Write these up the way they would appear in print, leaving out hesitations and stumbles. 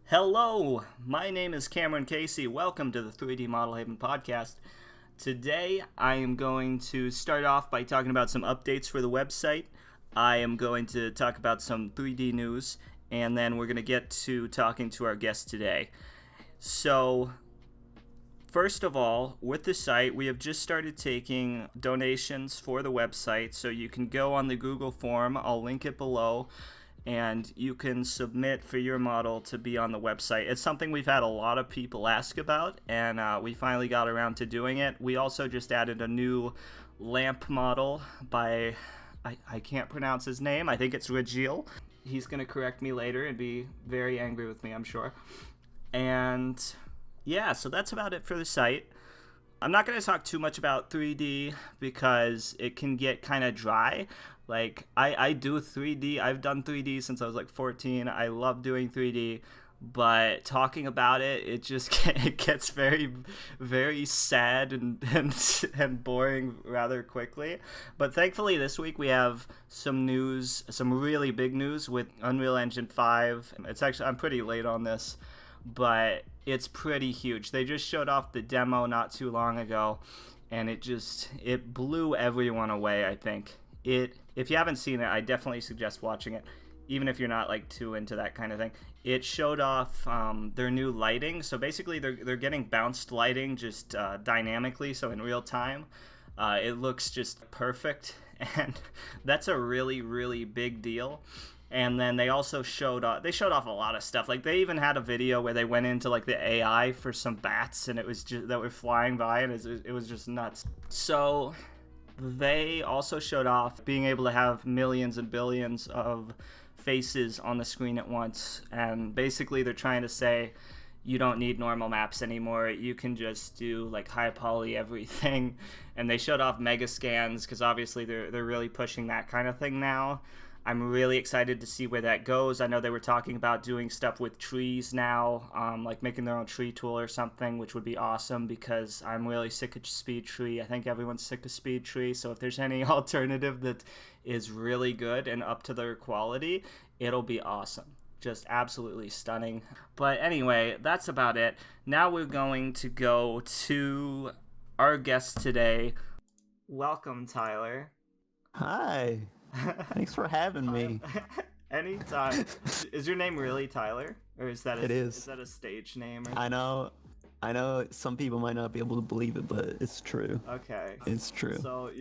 Hello, my name is Cameron Casey. Welcome to the 3D Model Haven podcast. Today, I am going to start off by talking about some updates for the website. I am going to talk about some 3D news, and then we're going to get to talking to our guest today. So, first of all, with the site, we have just started taking donations for the website, so you can go on the Google form. I'll link it below, and you can submit for your model to be on the website. It's something we've had a lot of people ask about, and we finally got around to doing it. We also just added a new lamp model by, I can't pronounce his name, I think it's Regil. He's going to correct me later and be very angry with me, I'm sure. And yeah, so that's about it for the site. I'm not going to talk too much about 3D because it can get kind of dry. Like, I do 3D. I've done 3D since I was like 14. I love doing 3D, but talking about it, it just it gets very, very sad and boring rather quickly. But thankfully, this week we have some news, some really big news with Unreal Engine 5. It's actually, I'm pretty late on this, but it's pretty huge. They just showed off the demo not too long ago, and it blew everyone away, I think. If you haven't seen it, I definitely suggest watching it, even if you're not like too into that kind of thing. It showed off their new lighting. So basically, they're getting bounced lighting just dynamically, so in real time. It looks just perfect, and that's a really, really big deal. And then they also showed off a lot of stuff. Like, they even had a video where they went into like the AI for some bats, and it was just that were flying by, and it was just nuts. So they also showed off being able to have millions and billions of faces on the screen at once, and basically they're trying to say you don't need normal maps anymore. You can just do like high poly everything. And they showed off mega scans because obviously they're really pushing that kind of thing now. I'm really excited to see where that goes. I know they were talking about doing stuff with trees now, like making their own tree tool or something, which would be awesome because I'm really sick of SpeedTree. I think everyone's sick of SpeedTree, so if there's any alternative that is really good and up to their quality, it'll be awesome. Just absolutely stunning. But anyway, that's about it. Now we're going to go to our guest today. Welcome, Tyler. Hi. Thanks for having me. Anytime. Is your name really Tyler? Or is that It is. Is that a stage name? Or I know some people might not be able to believe it, but it's true. Okay. It's true. So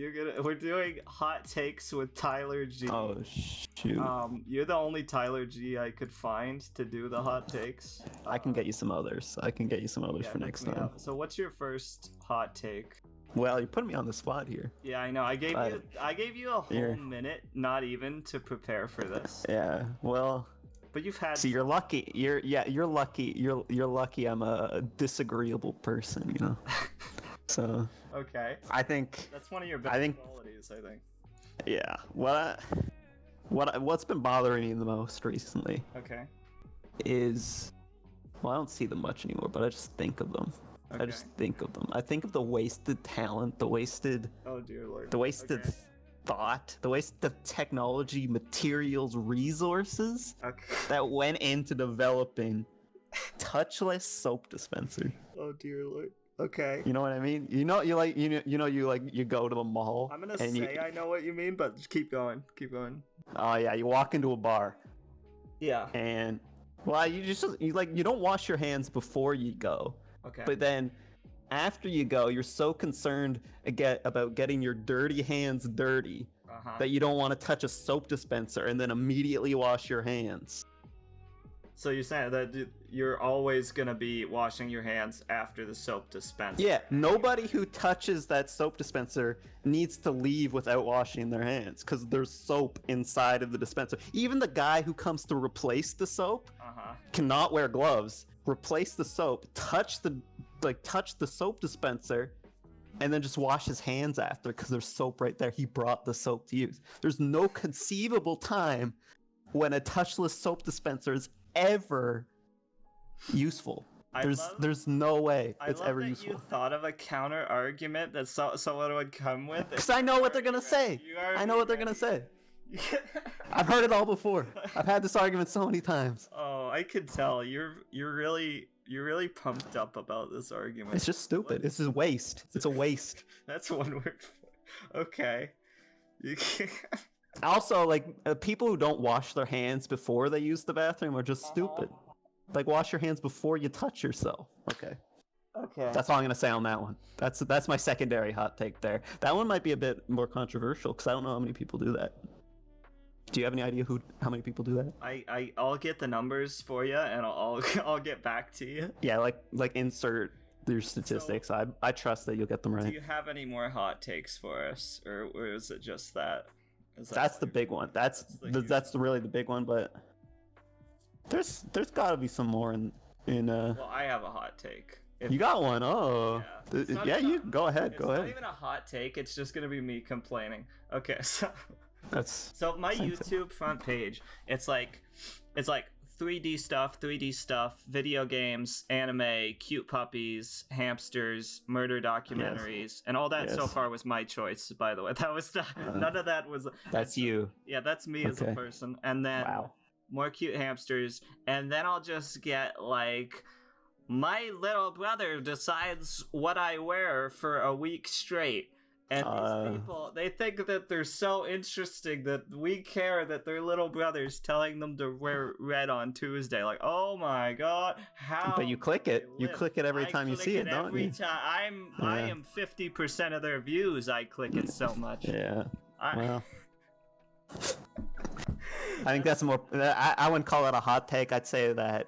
we're doing hot takes with Tyler G. Oh, shoot. You're the only Tyler G I could find to do the hot takes. I can get you some others. Yeah, for hook next me time. up. So what's your first hot take? Well, you're putting me on the spot here. Yeah, I know. I gave you a whole Here. minute, not even, to prepare for this. Yeah. Well, But you've had see, you're lucky. You're lucky. You're lucky. I'm a disagreeable person, you know. So Okay. I think. That's one of your best qualities, I think. Yeah. What's been bothering me the most recently Okay. is, well, I don't see them much anymore, but I just think of them. Okay. I just think of them. I think of the wasted talent, the wasted Oh dear lord. okay. Thought, the wasted technology, materials, resources Okay. that went into developing touchless soap dispenser. Oh dear lord. Okay. You know what I mean? You go to the mall. I'm gonna and say I know what you mean, but just keep going. Keep going. Oh yeah, you walk into a bar Yeah. and you don't wash your hands before you go. Okay. But then after you go, you're so concerned about getting your dirty hands dirty that you don't want to touch a soap dispenser and then immediately wash your hands. So you're saying that you're always gonna be washing your hands after the soap dispenser? Yeah, nobody who touches that soap dispenser needs to leave without washing their hands because there's soap inside of the dispenser. Even the guy who comes to replace the soap cannot wear gloves. Replace the soap, touch the soap dispenser, and then just wash his hands after because there's soap right there. He brought the soap to use. There's no conceivable time when a touchless soap dispenser is ever useful. There's no way it's ever useful. You thought of a counter argument that someone would come with. Because I know what they're gonna say. I know what they're gonna say. I've heard it all before. I've had this argument so many times. Oh, I could tell you're really pumped up about this argument. It's just stupid. It's just waste. It's a waste. That's one word. Okay. Also, like people who don't wash their hands before they use the bathroom are just stupid. Like wash your hands before you touch yourself. Okay. Okay. That's all I'm gonna say on that one. That's my secondary hot take there. That one might be a bit more controversial because I don't know how many people do that. Do you have any idea how many people do that? I'll get the numbers for you and I'll get back to you. Yeah, like insert your statistics. So, I trust that you'll get them right. Do you have any more hot takes for us, or is it just that? That's the big one. That's really the big one. But there's got to be some more in. Well, I have a hot take. You got one? Oh, yeah. You go ahead. Go ahead. It's not even a hot take. It's just gonna be me complaining. Okay, so my YouTube thing. front page. It's like 3D stuff, video games, anime, cute puppies, hamsters, murder documentaries, and all that so far was my choice. By the way, that was none of that was. That's you. Yeah, that's me as a person, and then more cute hamsters, and then I'll just get like. My little brother decides what I wear for a week straight. And these people, they think that they're so interesting that we care that their little brother's telling them to wear red on Tuesday. Like, oh my god, how? But you click it. You click it every time you see it, don't you? Every time. I am 50% of their views. I click it so much. Yeah. Well. I think that's more. I wouldn't call it a hot take. I'd say that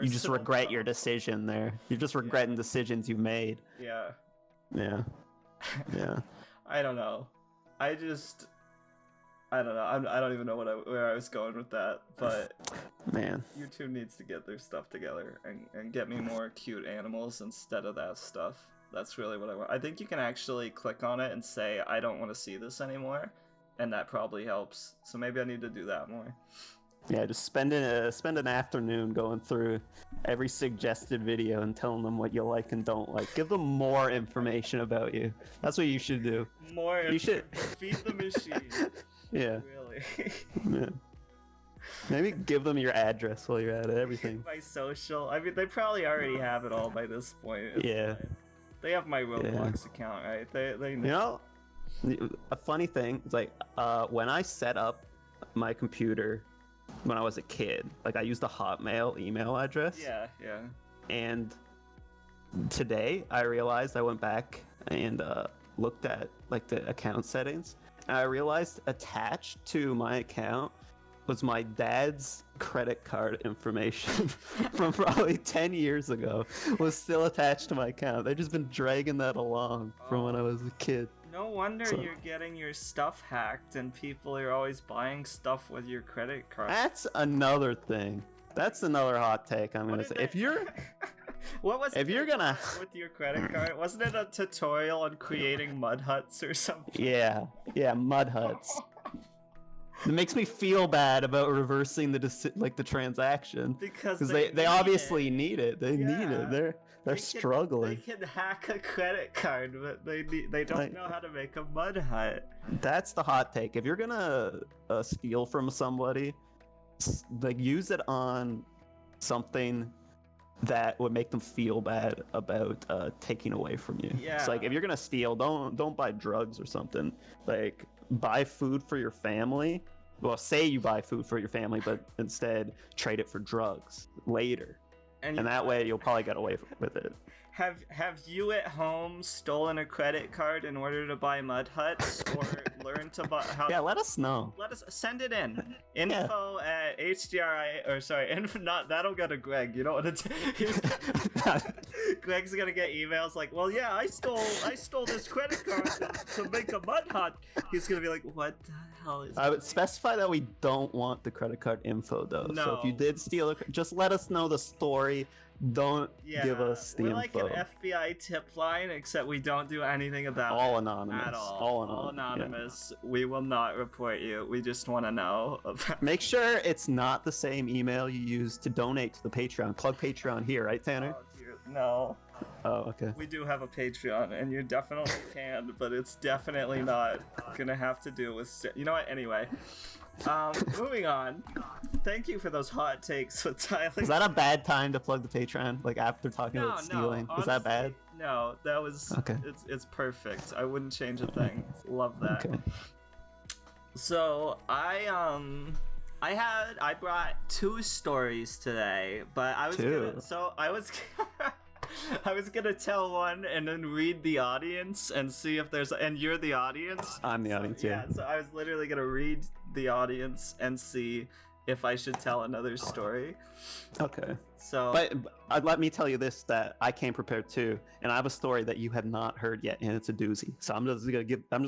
you just regret your decision there. You're just regretting decisions you've made. Yeah. Yeah. Yeah. I don't know. I don't know. I don't even know where I was going with that. But man, YouTube needs to get their stuff together and get me more cute animals instead of that stuff. That's really what I want. I think you can actually click on it and say I don't want to see this anymore. And that probably helps. So maybe I need to do that more. Yeah, just spend an afternoon going through every suggested video and telling them what you like and don't like. Give them more information about you. That's what you should do. More. You should feed the machine. Yeah. Really. Yeah. Maybe give them your address while you're at it. Everything. My social. I mean, they probably already have it all by this point. Yeah. They have my Roblox account, right? They know. You know, a funny thing is like when I set up my computer when I was a kid, like I used a Hotmail email address. Yeah. And today I realized I went back and looked at like the account settings, and I realized attached to my account was my dad's credit card information from probably 10 years ago was still attached to my account. They've just been dragging that along from when I was a kid. No wonder you're getting your stuff hacked and people are always buying stuff with your credit card. That's another thing. That's another hot take I'm gonna say. If you're what was if you're gonna with your credit card? Wasn't it a tutorial on creating mud huts or something? Yeah, mud huts. It makes me feel bad about reversing the transaction because they obviously need it. They need it. They're struggling. They can hack a credit card, but they don't know how to make a mud hut. That's the hot take. If you're gonna steal from somebody, like use it on something that would make them feel bad about taking away from you. Yeah. So like if you're gonna steal, don't buy drugs or something. Like buy food for your family. Well, say you buy food for your family, but instead trade it for drugs later. And that way you'll probably get away with it. Have you at home stolen a credit card in order to buy mud huts or learn to buy how? Yeah, let us know. Let us send it in. Info at HDRI or sorry, that'll go to Greg. You know what it's Greg's gonna get emails like, well, yeah, I stole this credit card to make a mud hut. He's gonna be like, what the hell is? I would specify that we don't want the credit card info though. No. So if you did steal it, just let us know the story. Don't give us the we're info. Like an FBI tip line, except we don't do anything about all it anonymous. At all. All anonymous. Yeah. We will not report you. We just want to know. Make sure it's not the same email you use to donate to the Patreon. Plug Patreon here, right, Tanner? Oh, dear. No. Oh, okay. We do have a Patreon, and you definitely can, but it's definitely not gonna have to do with. You know what? Anyway, moving on. Thank you for those hot takes with Tyler. Is that a bad time to plug the Patreon? Like after talking about stealing? No, Was that bad? No, that was okay. It's perfect. I wouldn't change a thing. Love that. Okay. So I brought 2 stories today, but I was gonna tell one and then read the audience and see if there's, and you're the audience. I'm the audience, yeah. So I was literally gonna read the audience and see if I should tell another story. Okay. So, but let me tell you this: that I came prepared too, and I have a story that you have not heard yet, and it's a doozy. So I'm just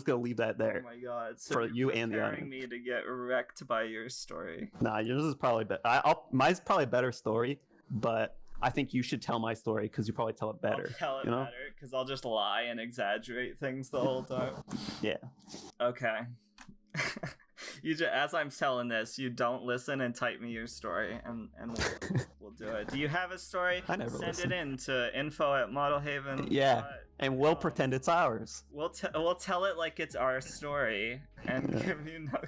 gonna leave that there. Oh my god! So for you and the preparing audience. me to get wrecked by your story. Nah, yours is probably better. Mine's probably a better story, but I think you should tell my story because you probably tell it better. I'll tell it better because I'll just lie and exaggerate things the whole time. Yeah. Okay. As I'm telling this, you don't listen and type me your story, and we'll do it. Do you have a story? I never Send listen. it in to info@modelhaven. Yeah, and we'll pretend it's ours. We'll tell it like it's our story and give you no.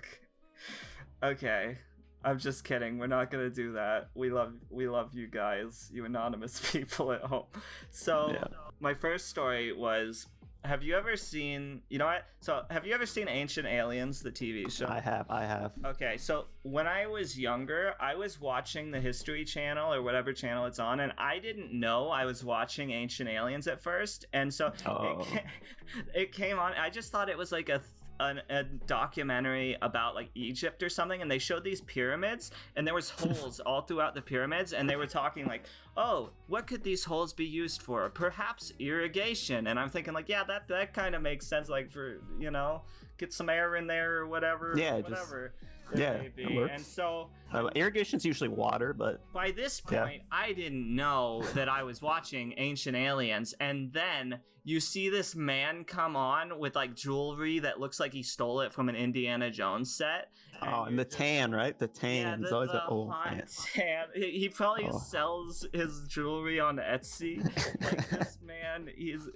Okay, I'm just kidding. We're not gonna do that. We love you guys, you anonymous people at home. So my first story was. Have you ever seen, you know what? So, have you ever seen Ancient Aliens, the TV show? I have. Okay, so when I was younger, I was watching the History Channel or whatever channel it's on, and I didn't know I was watching Ancient Aliens at first, and so it came on. I just thought it was like a documentary about like Egypt or something, and they showed these pyramids, and there was holes all throughout the pyramids, and they were talking like, oh, what could these holes be used for? Perhaps irrigation. And I'm thinking like, yeah, that kind of makes sense, like for, you know, get some air in there or whatever. Yeah, whatever. It works. And so irrigation's usually water, but by this point I didn't know that I was watching Ancient Aliens, and then you see this man come on with like jewelry that looks like he stole it from an Indiana Jones set. And the tan, right? The tan is always tan. He probably sells his jewelry on Etsy. Like this man, he's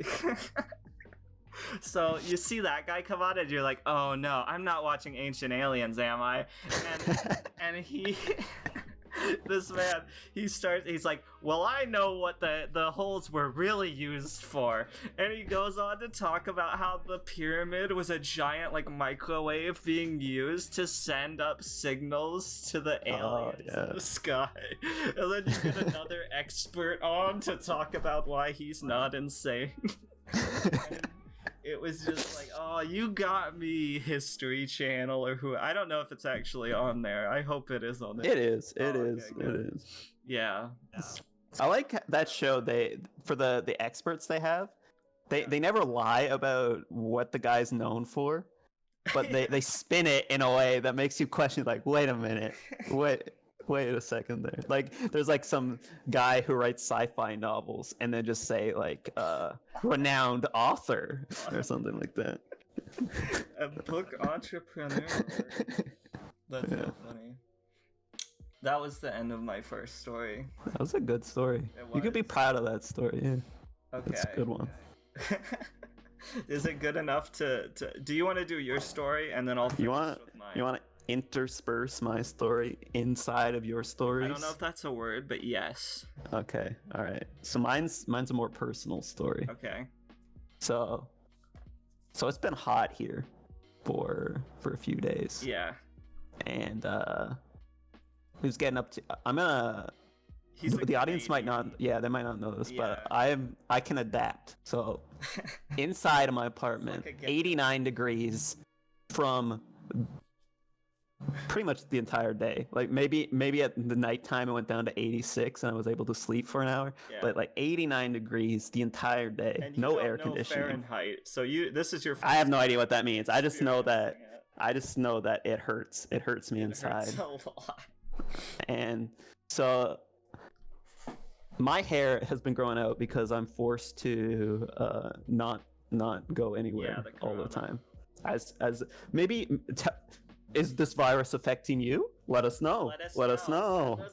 So you see that guy come on and you're like, oh no, I'm not watching Ancient Aliens, am I? And he this man, he's like, well, I know what the holes were really used for. And he goes on to talk about how the pyramid was a giant like microwave being used to send up signals to the aliens in the sky. And then you get another expert on to talk about why he's not insane. It was just like, oh, you got me, History Channel or who. I don't know if it's actually on there. I hope it is on there. It is. It is. Yeah. I like that show. For the experts they have, they never lie about what the guy's known for, but they spin it in a way that makes you question, like, wait a minute, wait a second there. Like, there's like some guy who writes sci-fi novels and then just say like renowned author or something like that. A book entrepreneur. That's so funny. That was the end of my first story. That was a good story. You could be proud of that story. Yeah. Okay. That's a good one. Is it good enough to do you want to do your story and then I'll finish with mine? You want to intersperse my story inside of your stories? I don't know if that's a word, but yes. Okay. All right. So mine's a more personal story. Okay. So it's been hot here for a few days. Yeah. And who's getting up to? I'm gonna. The audience might not. Yeah, they might not know this, but I can adapt. So inside of my apartment, 89 degrees from pretty much the entire day. Like maybe at the nighttime it went down to 86 and I was able to sleep for an hour. Yeah. But like 89 degrees the entire day. And no air conditioning. Fahrenheit. So this is your I have no idea what that means. I just know that it hurts. It hurts me inside. It hurts a lot. And so my hair has been growing out because I'm forced to not go anywhere all the time. As maybe is this virus affecting you? Let us know. Let us know.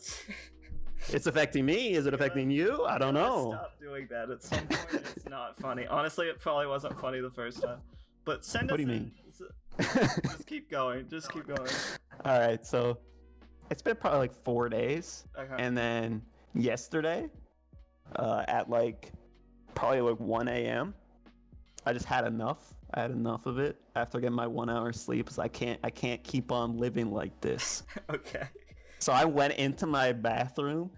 It's affecting me. Is it affecting you? I don't know. Stop doing that. At some point, it's not funny. Honestly, it probably wasn't funny the first time. But send us. What do you mean? Just keep going. Just keep going. All right, so it's been probably like 4 days, and then yesterday, at like probably like 1 a.m., I just had enough. I had enough of it after getting my 1 hour sleep. So I can't keep on living like this. Okay. So I went into my bathroom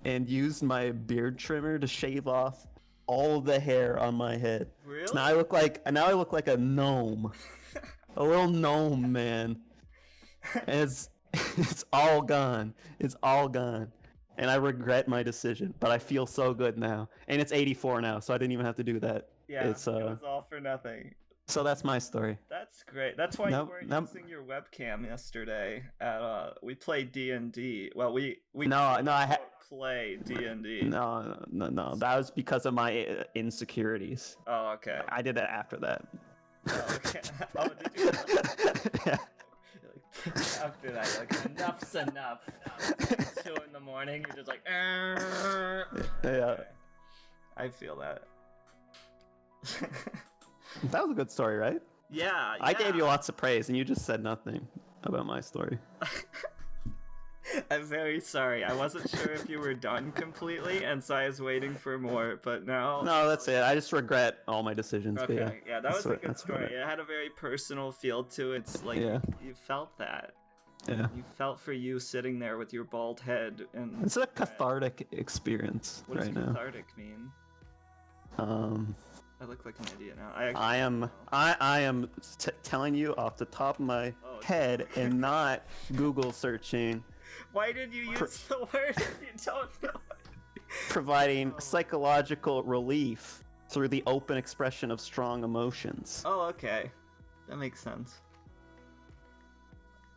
and used my beard trimmer to shave off all the hair on my head. Really? So now I look like a gnome, a little gnome, man. And it's all gone. It's all gone. And I regret my decision, but I feel so good now. And it's 84 now, so I didn't even have to do that. Yeah, it was all for nothing. So that's my story. That's great. That's why you weren't using your webcam yesterday. We played D&D. Well, we play D&D. No. That was because of my insecurities. Oh, okay. I did it after that. Oh, okay. Oh, did you? Yeah. After that, you're like, enough's enough. 2 in the morning, you're just like, yeah. Okay. I feel that. That was a good story, right? Yeah. I gave you lots of praise, and you just said nothing about my story. I'm very sorry. I wasn't sure if you were done completely, and so I was waiting for more, but now... No, that's it. I just regret all my decisions. Okay, yeah, that was a good story. It had a very personal feel to it. It's like, you felt that. Yeah. You felt for you sitting there with your bald head. And it's a cathartic experience what right now. What does cathartic mean? I look like an idiot now. I am telling you off the top of my head and not Google searching. Why did you use the word if you don't know? Providing psychological relief through the open expression of strong emotions. Oh, okay. That makes sense.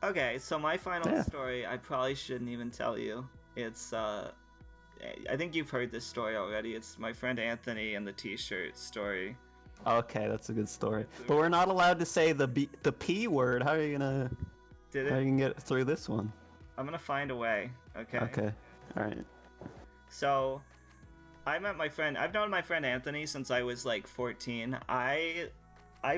Okay, so my final story, I probably shouldn't even tell you. It's, I think you've heard this story already. It's my friend Anthony and the t-shirt story. Okay, that's a good story. But we're not allowed to say the P word. How are you gonna get through this one? I'm gonna find a way. Okay. Okay. All right. So, I've known my friend Anthony since I was like 14. I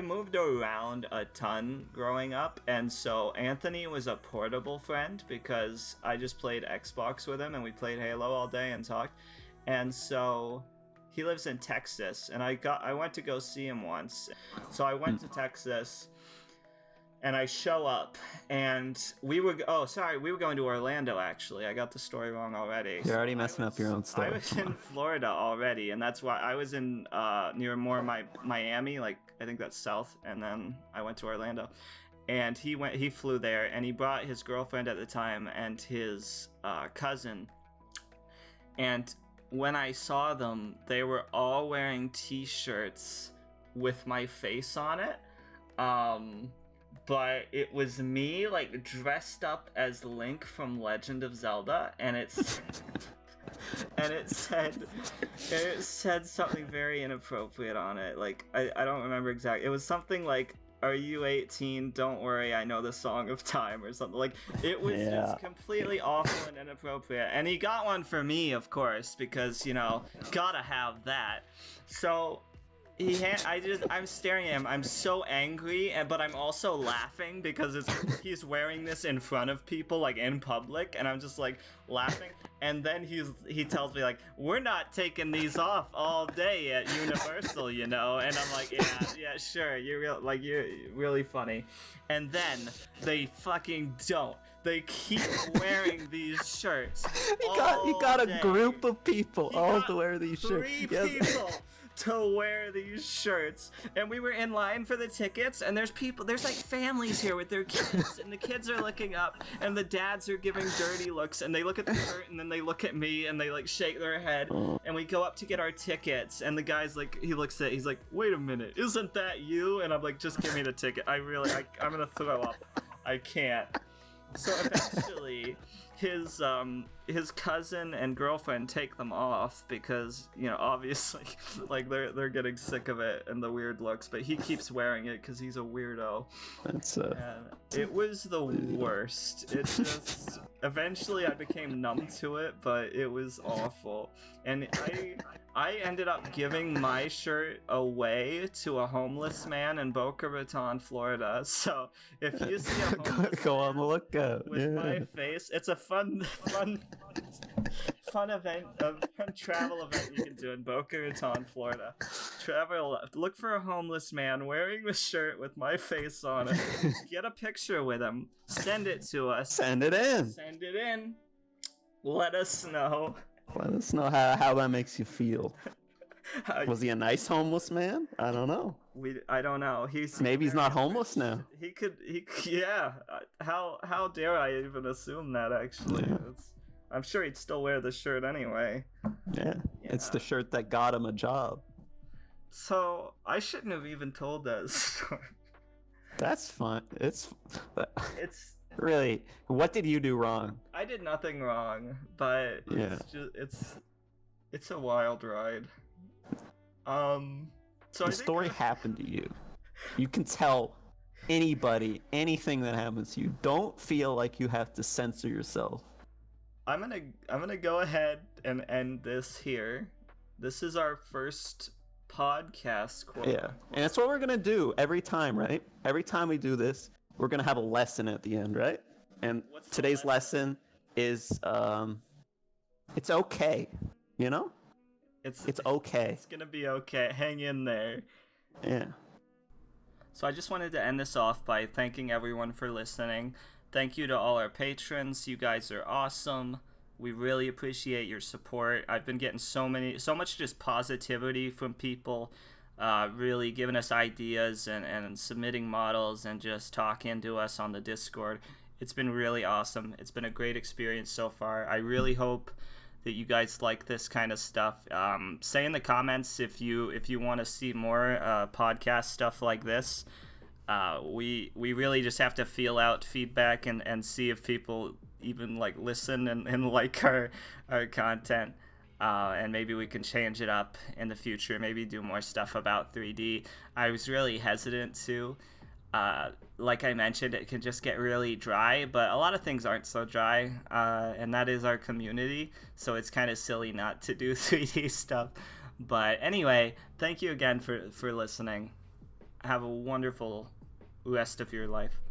moved around a ton growing up, and so Anthony was a portable friend because I just played Xbox with him and we played Halo all day and talked. And so he lives in Texas, and I went to go see him once. So I went to Texas, and I show up, and we were going to Orlando, actually. I got the story wrong already. You're already messing up your own story. I was in Florida already, and that's why I was in near more Miami, like I think that's south, and then I went to Orlando. And he flew there, and he brought his girlfriend at the time and his cousin. And when I saw them, they were all wearing t-shirts with my face on it. But it was me, like, dressed up as Link from Legend of Zelda, and it said something very inappropriate on it. Like, I don't remember exactly. It was something like, "Are you 18? Don't worry, I know the Song of Time," or something. Like, it was just completely awful and inappropriate. And he got one for me, of course, because, gotta have that. So I'm staring at him. I'm so angry, but I'm also laughing because he's wearing this in front of people, like in public, and I'm just like laughing. And then he tells me like, "We're not taking these off all day at Universal, And I'm like, yeah, sure. You're really funny. And then they fucking don't. They keep wearing these shirts. He got a group of people all to wear these shirts. 3 people to wear these shirts, and we were in line for the tickets, and there's like families here with their kids, and the kids are looking up, and the dads are giving dirty looks, and they look at the shirt, and then they look at me, and they like shake their head, and we go up to get our tickets, and the guy's like, he's like, "Wait a minute, isn't that you?" And I'm like, "Just give me the ticket. I'm gonna throw up. I can't." So eventually his cousin and girlfriend take them off because, you know, obviously, like they're getting sick of it and the weird looks, but he keeps wearing it because he's a weirdo. That's And it was the worst. It just eventually I became numb to it, but it was awful. And I ended up giving my shirt away to a homeless man in Boca Raton, Florida. So if you see a homeless go on the man lookout. with my face, it's a fun event, a fun travel event you can do in Boca Raton, Florida. Look for a homeless man wearing the shirt with my face on it. Get a picture with him. Send it to us. Send it in. Send it in. Let us know. Let us know how that makes you feel. Was he a nice homeless man? I don't know. I don't know. Maybe he's not homeless now. Yeah. How dare I even assume that, actually? Yeah. I'm sure he'd still wear the shirt anyway. Yeah. It's the shirt that got him a job. So I shouldn't have even told that story. That's fun. It's really, what did you do wrong? I did nothing wrong, but yeah, it's a wild ride. So the story happened to you. You can tell anybody anything that happens to you. Don't feel like you have to censor yourself. I'm gonna go ahead and end this here. This is our first podcast quote. Yeah, and that's what we're gonna do every time, right? Every time we do this, we're gonna have a lesson at the end, right? And today's lesson is it's okay, you know? It's okay. It's gonna be okay. Hang in there. Yeah. So I just wanted to end this off by thanking everyone for listening. Thank you to all our patrons. You guys are awesome. We really appreciate your support. I've been getting so much just positivity from people, really giving us ideas and submitting models and just talking to us on the Discord. It's been really awesome. It's been a great experience so far. I really hope that you guys like this kind of stuff. Say in the comments if you want to see more podcast stuff like this. We really just have to feel out feedback and see if people even like listen and like our content, and maybe we can change it up in the future, maybe do more stuff about 3D. I was really hesitant to, like I mentioned, it can just get really dry, but a lot of things aren't so dry, and that is our community, so it's kind of silly not to do 3D stuff. But anyway, thank you again for listening. Have a wonderful rest of your life.